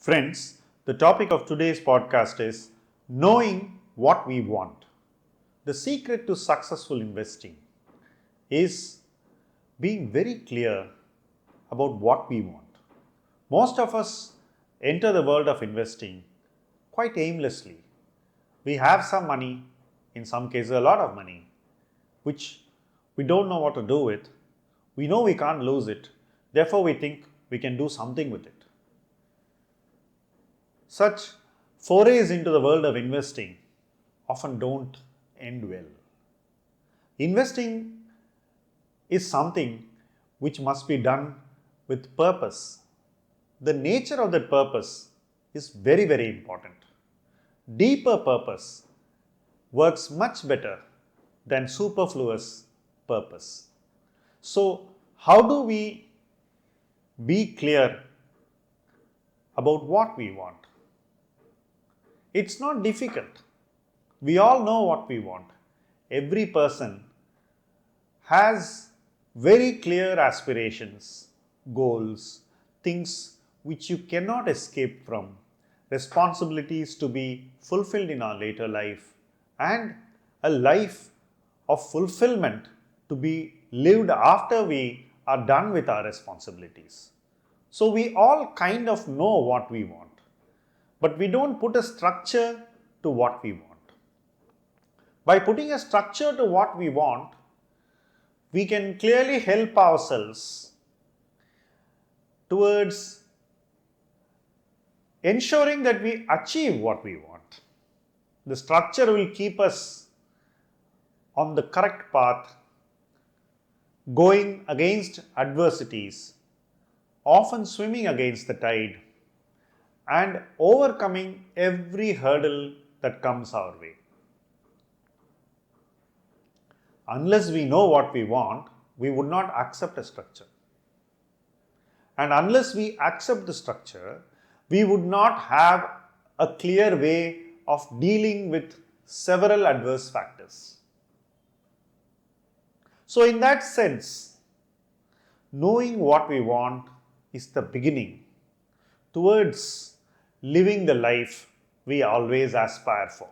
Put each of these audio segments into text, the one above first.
Friends, the topic of today's podcast is knowing what we want. The secret to successful investing is being very clear about what we want. Most of us enter the world of investing quite aimlessly. We have some money, in some cases a lot of money, which we don't know what to do with. We know we can't lose it, therefore we think we can do something with it. Such forays into the world of investing often don't end well. Investing is something which must be done with purpose. The nature of that purpose is very, very important. Deeper purpose works much better than superfluous purpose. So, how do we be clear about what we want? It's not difficult. We all know what we want. Every person has very clear aspirations, goals, things which you cannot escape from, responsibilities to be fulfilled in our later life, and a life of fulfillment to be lived after we are done with our responsibilities. So we all kind of know what we want, but we don't put a structure to what we want. By putting a structure to what we want, we can clearly help ourselves towards ensuring that we achieve what we want. The structure will keep us on the correct path, going against adversities, often swimming against the tide, and overcoming every hurdle that comes our way. Unless we know what we want, we would not accept a structure. And unless we accept the structure, we would not have a clear way of dealing with several adverse factors. So, in that sense, knowing what we want is the beginning towards living the life we always aspire for.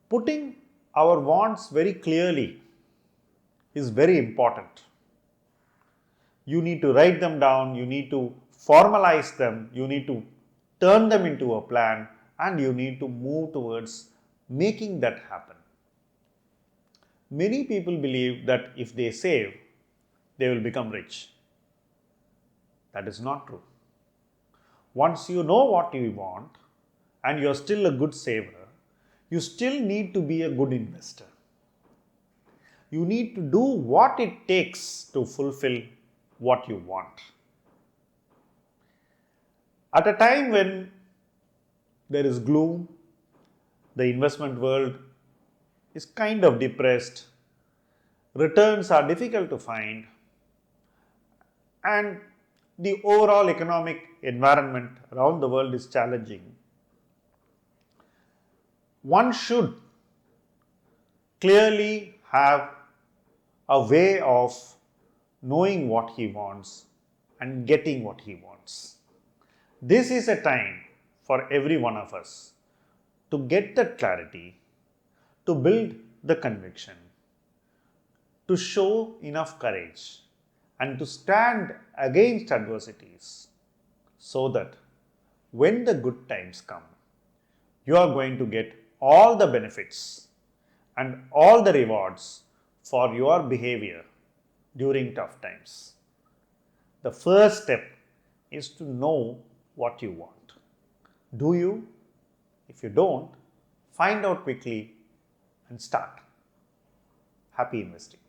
Putting our wants very clearly is very important. You need to write them down, you need to formalize them, you need to turn them into a plan, and you need to move towards making that happen. Many people believe that if they save, they will become rich. That is not true. Once you know what you want and you are still a good saver, you still need to be a good investor. You need to do what it takes to fulfill what you want. At a time when there is gloom, the investment world is kind of depressed, returns are difficult to find, and the overall economic environment around the world is challenging, one should clearly have a way of knowing what he wants and getting what he wants. This is a time for every one of us to get that clarity, to build the conviction, to show enough courage, and to stand against adversities so that when the good times come, you are going to get all the benefits and all the rewards for your behavior during tough times. The first step is to know what you want. Do you? If you don't, find out quickly and start. Happy investing.